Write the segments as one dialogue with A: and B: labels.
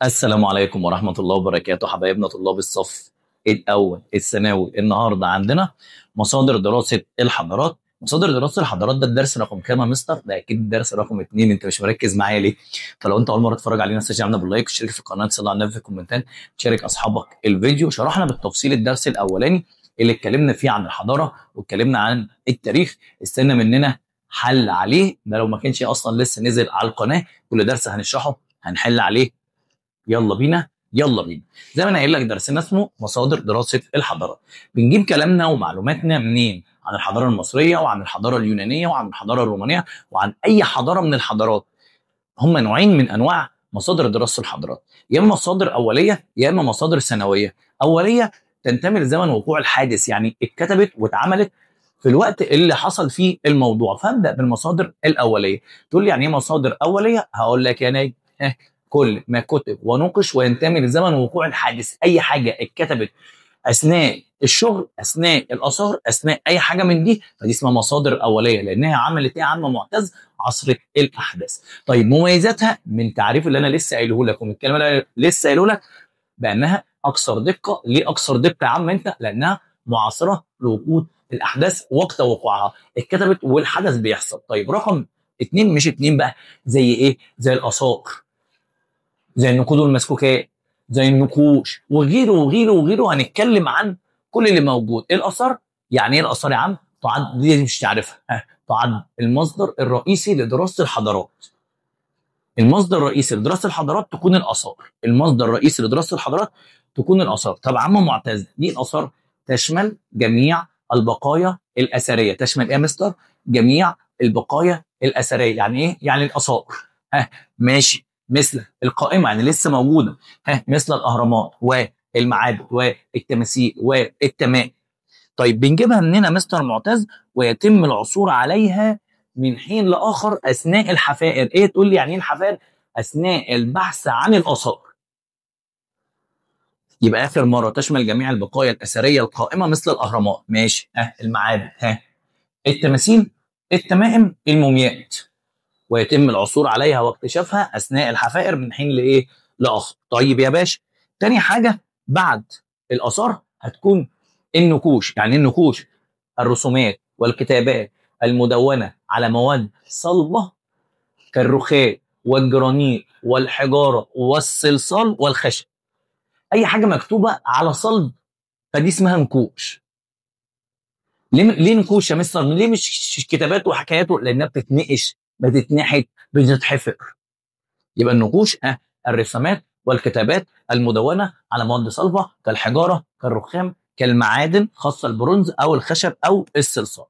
A: السلام عليكم ورحمة الله وبركاته حبايبنا طلاب الصف الأول الثانوي. النهاردة عندنا مصادر دراسة الحضارات. مصادر دراسة الحضارات ده الدرس رقم كام يا مستر؟ ده أكيد الدرس رقم 2. أنت مش مركز معايا ليه؟ فلو أنت أول مرة تتفرج علينا استشعرنا باللايك وشارك في القناة، تصلي على النبي في الكومنتات، تشارك أصحابك الفيديو. شرحنا بالتفصيل الدرس الأولاني اللي اتكلمنا فيه عن الحضارة واتكلمنا عن التاريخ. استنى مننا حل عليه، ده لو ما كانش أصلا لسه نزل على القناة. كل درس هنشرحه هنحل عليه. يلا بينا يلا بينا. زي ما انا قايل لك درسنا اسمه مصادر دراسه الحضارات. بنجيب كلامنا ومعلوماتنا منين؟ عن الحضاره المصريه وعن الحضاره اليونانيه وعن الحضاره الرومانيه وعن اي حضاره من الحضارات. هم نوعين من انواع مصادر دراسه الحضارات، يا اما مصادر اوليه يا اما مصادر ثانويه. اوليه تنتمي لزمن وقوع الحادث، يعني اتكتبت واتعملت في الوقت اللي حصل فيه الموضوع. فابدا بالمصادر الاوليه. تقول لي يعني ايه مصادر اوليه؟ هقول لك يا ناجي، كل ما كتب ونقش وينتمي لزمن وقوع الحادث. اي حاجه اتكتبت اثناء الشغل، اثناء الاثار، اثناء اي حاجه من دي، فدي اسمها مصادر اوليه، لانها عملت ايه يا عم معتز؟ عصر الاحداث. طيب مميزاتها من تعريف اللي انا لسه قايله لك ومن الكلام اللي انا لسه قايله لك بانها اكثر دقه. ليه اكثر دقه يا عم انت؟ لانها معاصره لوجود الاحداث وقت وقوعها، اتكتبت والحدث بيحصل. طيب رقم اتنين، مش اتنين بقى، زي ايه؟ زي الاثار، زي النقود والمسكوكات، زي النقوش وغيره وغيره وغيره. هنتكلم عن كل اللي موجود. الاثار، يعني ايه الاثار يا عم؟ تعد، دي مش تعرفها، تعد المصدر الرئيسي لدراسه الحضارات. المصدر الرئيسي لدراسه الحضارات تكون الاثار. المصدر الرئيسي لدراسه الحضارات تكون الاثار. طب عم معتز، دي الاثار تشمل جميع البقايا الاثريه. تشمل ايه يا مستر؟ جميع البقايا الاثريه. يعني ايه؟ يعني الاثار. ماشي. مثل القائمه، يعني لسه موجوده. مثل الاهرامات والمعابد والتماثيل والتمائم. طيب بنجيبها منين يا مستر معتز؟ ويتم العثور عليها من حين لاخر اثناء الحفائر. ايه تقول لي يعني ايه الحفائر؟ اثناء البحث عن الاثار. يبقى اخر مره تشمل جميع البقايا الاثريه القائمه مثل الاهرامات، ماشي، المعابد، التماثيل، التمائم، المومياءات. ويتم العثور عليها واكتشافها اثناء الحفائر من حين لايه؟ لاخر. طيب يا باشا، تاني حاجه بعد الاثار هتكون النقوش. يعني ايه النقوش؟ الرسومات والكتابات المدونه على مواد صلبه كالرخام والجرانيت والحجاره والصلصال والخشب. اي حاجه مكتوبه على صلب فدي اسمها نقوش. ليه نقوش يا مستر؟ ليه مش كتابات وحكايات؟ لانها بتتنقش، بتتنحت، بتتحفر. يبقى النقوش الرسومات والكتابات المدونه على مواد صلبه كالحجاره كالرخام كالمعادن، خاصه البرونز او الخشب او الصلصال.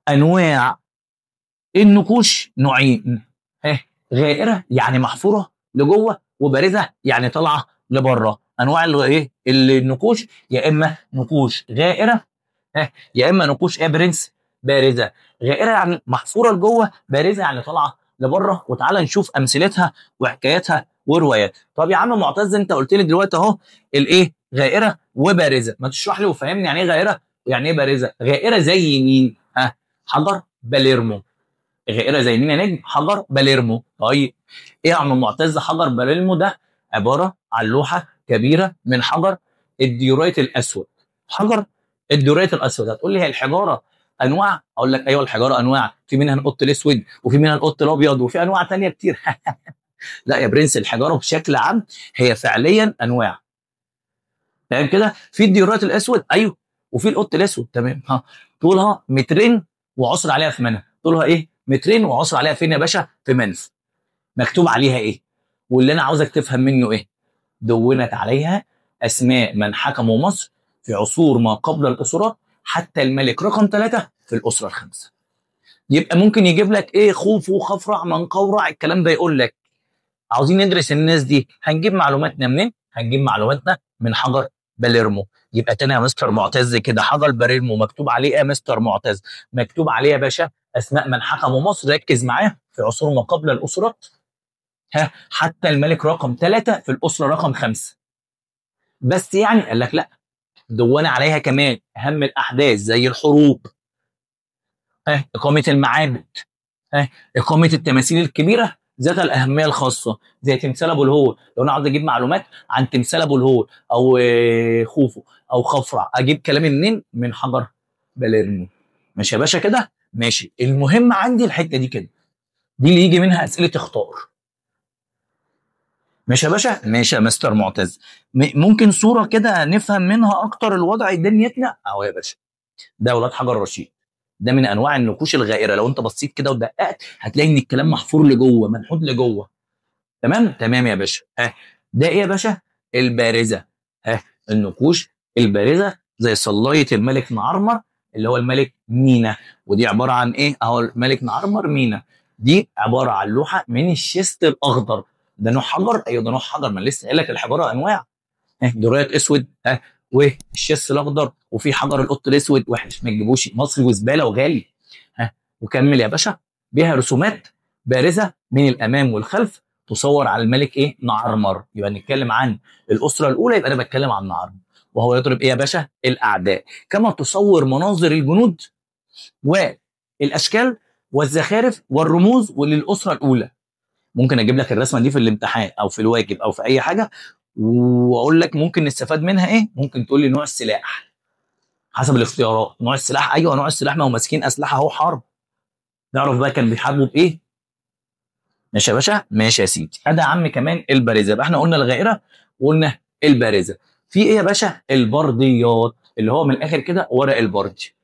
A: انواع النقوش نوعين، غائره يعني محفوره لجوه، وبارزه يعني طالعه لبره. انواع النقوش يا اما نقوش غائره، يا اما نقوش يا برنس بارزه. غائره يعني محفوره لجوه، بارزه يعني طالعه لبره. وتعالى نشوف امثلتها وحكاياتها وروايات. طب يا عم معتز، انت قلت لي دلوقتي اهو الايه؟ غائره وبارزه. ما تشرح لي وفهمني يعني ايه غائره ويعني ايه بارزه؟ غائره زي مين؟ حجر باليرمو. غائره زي مين يا نجم؟ حجر باليرمو. طيب ايه يا عم معتز حجر باليرمو ده؟ عباره عن لوحه كبيره من حجر الديورايت الاسود. حجر الديورايت الاسود. هتقول لي هي الحجاره انواع؟ اقول لك ايوه الحجاره انواع، في منها القط الاسود وفي منها القط الابيض وفي انواع ثانيه كتير. لا يا برنس، الحجاره بشكل عام هي فعليا انواع. تمام كده؟ في الديورايت الاسود، ايوه، وفي القط الاسود، تمام. طولها مترين وعصر عليها في منف. طولها ايه؟ مترين وعصر عليها فين يا باشا؟ في منف. مكتوب عليها ايه؟ واللي انا عاوزك تفهم منه ايه؟ دونت عليها اسماء من حكموا مصر في عصور ما قبل الاسرات حتى الملك رقم 3 في الاسره الخامسه. يبقى ممكن يجيب لك ايه؟ خوفو خفرع من قورع، الكلام ده يقول لك عاوزين ندرس الناس دي، هنجيب معلوماتنا منين؟ هنجيب معلوماتنا من حجر باليرمو. يبقى تاني يا مستر معتز كده، حجر باليرمو مكتوب عليه ايه يا مستر معتز؟ مكتوب عليه يا باشا اسماء من حكموا مصر، ركز معايا، في عصور ما قبل الاسرات حتى الملك رقم 3 في الاسره رقم 5. بس يعني قال لك لا، دون عليها كمان اهم الاحداث زي الحروب، اقامه المعابد، اقامه التماثيل الكبيره ذات الاهميه الخاصه، زي تمثال ابو الهول. لو انا عاوز اجيب معلومات عن تمثال ابو الهول او خوفو او خفرع، اجيب كلام منين؟ من حجر باليرمو. ماشي يا باشا كده؟ ماشي. المهم عندي الحته دي كده، دي اللي يجي منها اسئله اختار. ماشي يا باشا؟ ماشي يا مستر معتز. ممكن صوره كده نفهم منها اكتر الوضع دنيتنا اهو يا باشا. ده اولاد حجر رشيد، ده من انواع النقوش الغائره. لو انت بصيت كده ودققت هتلاقي ان الكلام محفور لجوه، منحوت لجوه. تمام تمام يا باشا. ها ده ايه يا باشا؟ البارزه. ها النقوش البارزه زي صلايه الملك نعرمر اللي هو الملك مينا. ودي عباره عن ايه؟ اهو الملك نعرمر مينا، دي عباره عن لوحه من الشيست الاخضر. ده نوع حجر؟ ايوه ده نوع حجر، ما لسه قايل لك الحجاره انواع. درايات اسود، والشيس الاخضر، وفي حجر القط الاسود وحش ما تجيبوش، مصري وزباله وغالي. وكمل يا باشا. بها رسومات بارزه من الامام والخلف تصور على الملك ايه؟ نعرمر. يبقى نتكلم عن الاسره الاولى، يبقى انا بتكلم عن نعرمر. وهو يضرب ايه يا باشا؟ الاعداء. كما تصور مناظر الجنود والاشكال والزخارف والرموز وللاسره الاولى. ممكن اجيب لك الرسمه دي في الامتحان او في الواجب او في اي حاجه، واقول لك ممكن نستفاد منها ايه. ممكن تقول لي نوع السلاح حسب الاختيارات. نوع السلاح، ايوه نوع السلاح، ما هو ماسكين اسلحه اهو حرب. نعرف بقى كان بيحاربوا بايه. ماشي يا باشا؟ ماشي يا سيدي. ادي يا عم كمان البارزه. يبقى احنا قلنا الغائره وقلنا البارزه. في ايه يا باشا؟ البرديات، اللي هو من الاخر كده ورق البردي،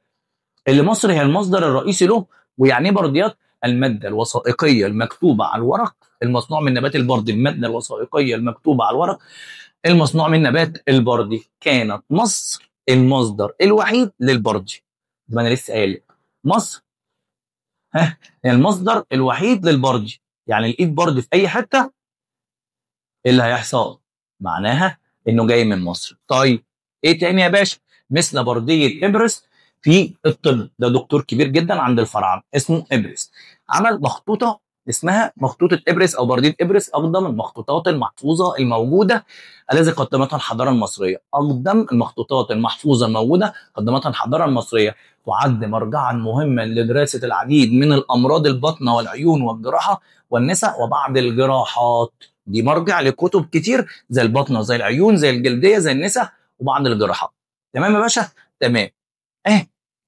A: اللي مصر هي المصدر الرئيسي له. ويعني ايه برديات؟ الماده الوثائقيه المكتوبه على الورق المصنوع من نبات البردي. الماده الوثائقيه المكتوبه على الورق المصنوع من نبات البردي. كانت مصر المصدر الوحيد للبردي. ما انا لسه قايل مصر هي المصدر الوحيد للبردي. يعني لقيت برد في اي حته، ايه اللي هيحصل؟ معناها انه جاي من مصر. طيب ايه تاني يا باشا؟ مثل برديه ابرس في الطب. ده دكتور كبير جدا عند الفراعنه اسمه ابرس، عمل مخطوطه اسمها مخطوطه ابرس او برديه ابرس، اقدم المخطوطات المحفوظه الموجوده الذي قدمتها الحضاره المصريه. اقدم المخطوطات المحفوظه الموجوده قدمتها الحضاره المصريه. تعد مرجعا مهما لدراسه العديد من الامراض البطنه والعيون والجراحه والنساء وبعض الجراحات. دي مرجع لكتب كتير زي البطنه زي العيون زي الجلديه زي النساء وبعض الجراحات. تمام يا باشا؟ تمام.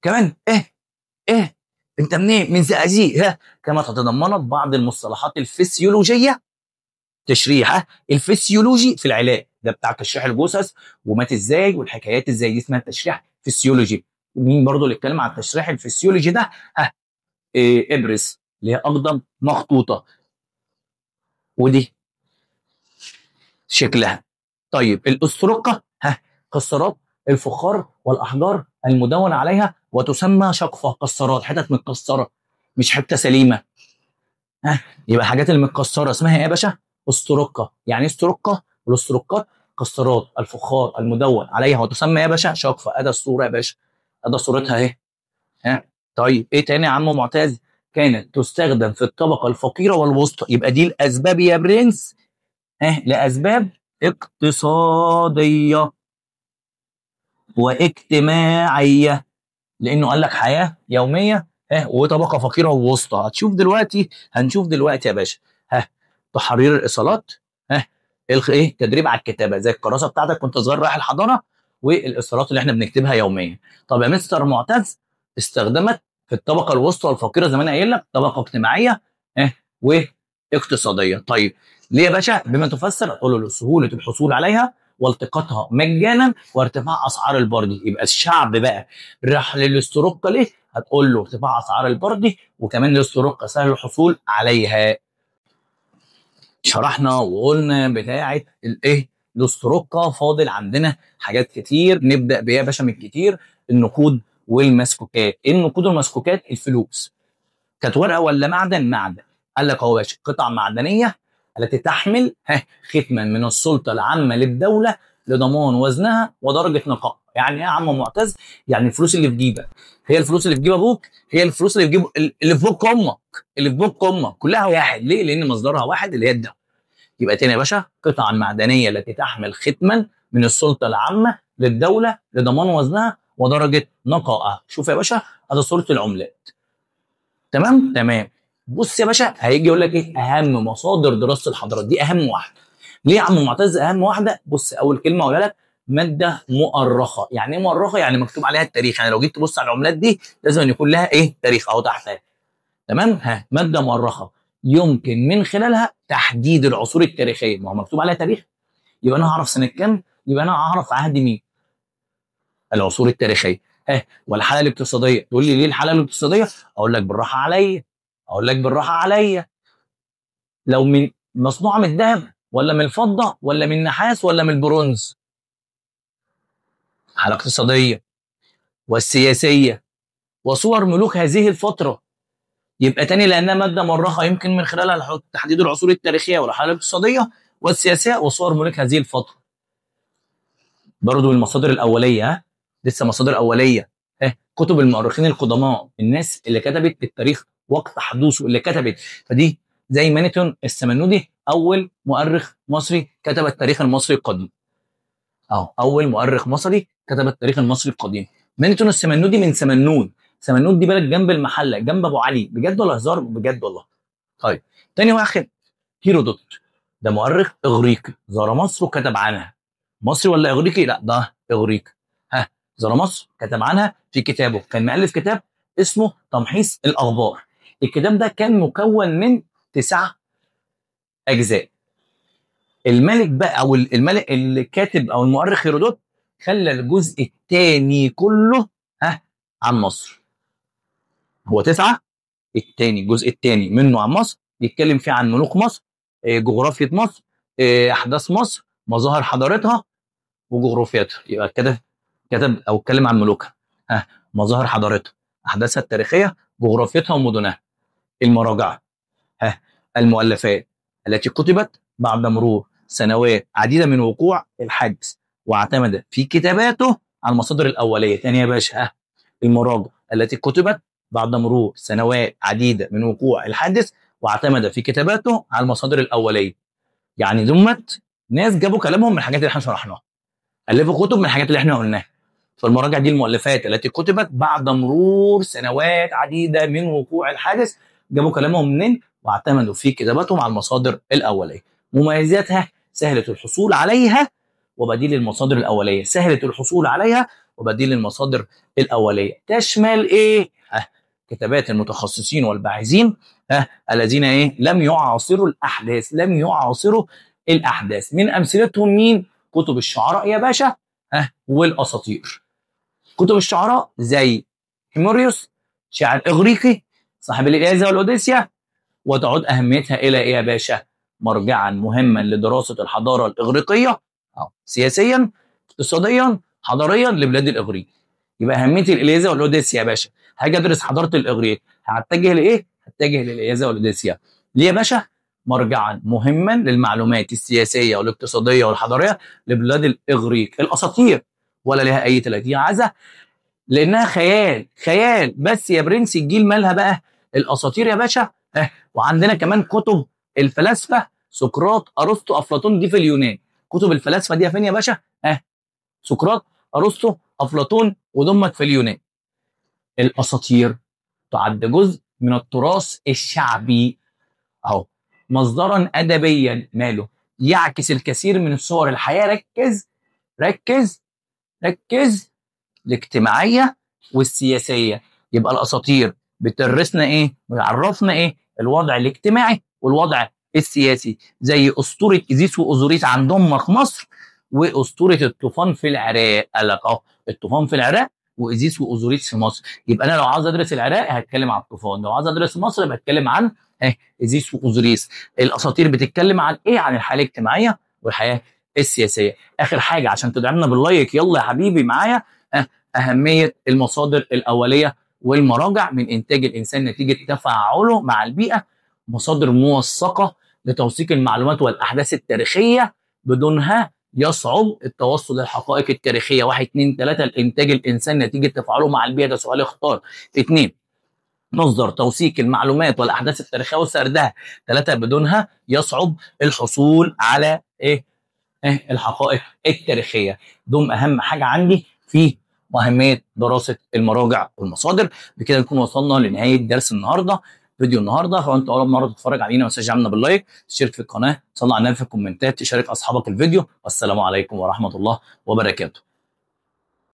A: كمان انت منين؟ من زقازيق. كما تتضمنت بعض المصطلحات الفسيولوجيه تشريح الفسيولوجي في العلاج. ده بتاع تشريح الجثث ومات ازاي والحكايات ازاي، دي اسمها تشريح فسيولوجي. مين برضو اللي اتكلم عن التشريح الفسيولوجي ده؟ ابرس، اللي هي اقدم مخطوطه. ودي شكلها. طيب الأسترقة كسرات الفخار والأحجار المدون عليها، وتسمى شقفة. كسرات، حتت متكسرة مش حتة سليمة. يبقى الحاجات المتكسرة اسمها ايه يا باشا؟ أسترقة. يعني ايه أسترقة؟ والأسترقات كسرات الفخار المدون عليها وتسمى ايه يا باشا؟ شقفة. ادي الصورة يا باشا، ادي صورتها اهي. طيب ايه تاني يا عم معتز؟ كانت تستخدم في الطبقة الفقيرة والوسطى. يبقى دي الأسباب يا برنس لأسباب اقتصادية واجتماعية، لأنه قال لك حياة يومية وطبقة فقيرة ووسطى. هنشوف دلوقتي يا باشا. تحرير الإيصالات، تدريب على الكتابة زي الكراسة بتاعتك وأنت صغير رايح الحضانة، والإيصالات اللي احنا بنكتبها يوميا. طب يا مستر معتز، استخدمت في الطبقة الوسطى والفقيرة زي ما أنا قايل لك، طبقة اجتماعية واقتصادية. طيب ليه يا باشا؟ بما تفسر تقول له لسهولة الحصول عليها والتقاطها مجانا وارتفاع اسعار البردي. يبقى الشعب بقى راح للاستروقه ليه؟ هتقول له ارتفاع اسعار البردي، وكمان الاستروقه سهل الحصول عليها. شرحنا وقلنا بتاعه الاستروقه. فاضل عندنا حاجات كتير نبدا بيها يا باشا من كتير. النقود والمسكوكات. ايه النقود والمسكوكات؟ الفلوس. كانت ورقه ولا معدن؟ معدن. قال لك اهو يا باشا قطع معدنيه التي تحمل ختما من السلطه العامه للدوله لضمان وزنها ودرجه نقائها. يعني ايه يا عم معتز؟ يعني الفلوس اللي في جيبك هي الفلوس اللي في جيب ابوك، هي الفلوس اللي في جيب اللي في بوك امك، اللي في بوك امك كلها واحد. ليه؟ لان مصدرها واحد اللي هي الدوله. يبقى تاني يا باشا، قطعا معدنيه التي تحمل ختما من السلطه العامه للدوله لضمان وزنها ودرجه نقائها. شوف يا باشا، هذا صوره العملات. تمام. بص يا باشا، هيجي يقول لك ايه اهم مصادر دراسه الحضارات، دي اهم واحده. ليه يا عم معتز اهم واحده؟ بص، اول كلمه اقولها لك ماده مؤرخه. يعني ايه مؤرخه؟ يعني مكتوب عليها التاريخ. يعني لو جيت تبص على العملات دي لازم أن يكون لها ايه؟ تاريخ اهو تحتها. تمام؟ ها، ماده مؤرخه يمكن من خلالها تحديد العصور التاريخيه. ما هو مكتوب عليها تاريخ، يبقى انا هعرف سنه كام، يبقى انا هعرف عهد مين. العصور التاريخيه. ها، والحاله الاقتصاديه. تقول لي ليه الحاله الاقتصاديه؟ اقول لك بالراحه عليا، اقول لك بالراحه عليا. لو من مصنوعه من الذهب ولا من الفضه ولا من النحاس ولا من البرونز؟ حاله اقتصاديه والسياسيه وصور ملوك هذه الفتره. يبقى تاني لانها ماده مؤرخه يمكن من خلالها تحديد العصور التاريخيه والحاله الاقتصاديه والسياسيه وصور ملوك هذه الفتره. برضو المصادر الاوليه، ها، لسه مصادر اوليه. ها، كتب المؤرخين القدماء، الناس اللي كتبت التاريخ وقت حدوثه، اللي كتبت. فدي زي مانيتون السمنودي، اول مؤرخ مصري كتب التاريخ المصري القديم. اول مؤرخ مصري كتب التاريخ المصري القديم مانيتون السمنودي من سمنود. سمنود دي بلد جنب المحله، جنب ابو علي. بجد ولا هزار؟ بجد والله. طيب، تاني واحد هيرودوت، ده مؤرخ اغريقي زار مصر وكتب عنها. مصري ولا اغريقي؟ لا، ده اغريقي. ها، زار مصر كتب عنها في كتابه. كان مؤلف كتاب اسمه تمحيص الاخبار. الكتاب ده كان مكون من 9 اجزاء. الملك بقى او الملك الكاتب او المؤرخ هيرودوت خلى الجزء الثاني كله عن مصر. هو 9، الثاني الجزء الثاني منه عن مصر، يتكلم فيه عن ملوك مصر، جغرافية مصر، احداث مصر، مظاهر حضارتها وجغرافيتها. يبقى كتب او اتكلم عن ملوكها، مظاهر حضارتها، احداثها التاريخيه، جغرافيتها ومدنها. المراجع، المؤلفات التي كتبت بعد مرور سنوات عديده من وقوع الحادث واعتمد في كتاباته على المصادر الاوليه. تاني يا باشا، المراجع التي كتبت بعد مرور سنوات عديده من وقوع الحادث واعتمد في كتاباته على المصادر الاوليه. يعني دمت ناس جابوا كلامهم من الحاجات اللي احنا شرحناها، الفوا كتب من الحاجات اللي احنا قلناها. فالمراجع دي المؤلفات التي كتبت بعد مرور سنوات عديده من وقوع الحادث، جابوا كلامهم منين واعتمدوا في كتاباتهم على المصادر الاوليه. مميزاتها سهله الحصول عليها وبديل المصادر الاوليه. سهله الحصول عليها وبديل المصادر الاوليه. تشمل ايه؟ كتابات المتخصصين والباحثين الذين لم يعاصروا الاحداث، لم يعاصروا الاحداث. من امثلتهم مين؟ كتب الشعراء يا باشا والاساطير. كتب الشعراء زي هيموريوس، شاعر اغريقي صاحب الإلياذة والاوديسيا. وتعود اهميتها الى ايه يا باشا؟ مرجعا مهما لدراسه الحضاره الاغريقيه سياسيا، اقتصاديا، حضاريا لبلاد الاغريق. يبقى اهميه الإلياذة والاوديسيا يا باشا. هاجي ادرس حضاره الاغريق، هتجه لايه؟ هتجه للإلياذة والاوديسيا. ليه يا باشا؟ مرجعا مهما للمعلومات السياسيه والاقتصاديه والحضاريه لبلاد الاغريق. الاساطير ولا لها اي 30 عزه، لانها خيال. خيال بس يا برنس. الجيل مالها بقى؟ الاساطير يا باشا. وعندنا كمان كتب الفلاسفه، سقراط، ارسطو، افلاطون، دي في اليونان. كتب الفلاسفه دي فين يا باشا؟ سقراط، ارسطو، افلاطون، ودمت في اليونان. الاساطير تعد جزء من التراث الشعبي، اهو مصدرا ادبيا ماله يعكس الكثير من صور الحياه. ركز ركز ركز، الاجتماعيه والسياسيه. يبقى الاساطير بتدرسنا ايه؟ بتعرفنا ايه؟ الوضع الاجتماعي والوضع السياسي. زي اسطوره ايزيس واوزوريس عندهم في مصر، واسطوره الطوفان في العراق. قال لك الطوفان في العراق وايزيس واوزوريس في مصر. يبقى انا لو عاوز ادرس العراق هتكلم عن الطوفان، لو عاوز ادرس مصر بتكلم عن ايزيس واوزوريس. الاساطير بتتكلم عن ايه؟ عن الحياه الاجتماعيه والحياه السياسيه. اخر حاجه عشان تدعمنا باللايك، يلا يا حبيبي معايا، اهميه المصادر الاوليه والمراجع من انتاج الانسان نتيجه تفاعله مع البيئه. مصادر موثقه لتوثيق المعلومات والاحداث التاريخيه، بدونها يصعب التوصل للحقائق التاريخيه. 1 2 3 الانتاج الانسان نتيجه تفاعله مع البيئه. ده سؤال اختار. 2 مصدر توثيق المعلومات والاحداث التاريخيه وسردها. 3 بدونها يصعب الحصول على الحقائق التاريخيه. دول اهم حاجه عندي في واهميه دراسه المراجع والمصادر. بكده نكون وصلنا لنهايه درس النهارده. فيديو النهارده. فانت اول مره تتفرج علينا ما تنساش تعملنا باللايك، تشترك في القناه، تصلي على النبي في الكومنتات، تشارك اصحابك الفيديو. والسلام عليكم ورحمه الله وبركاته.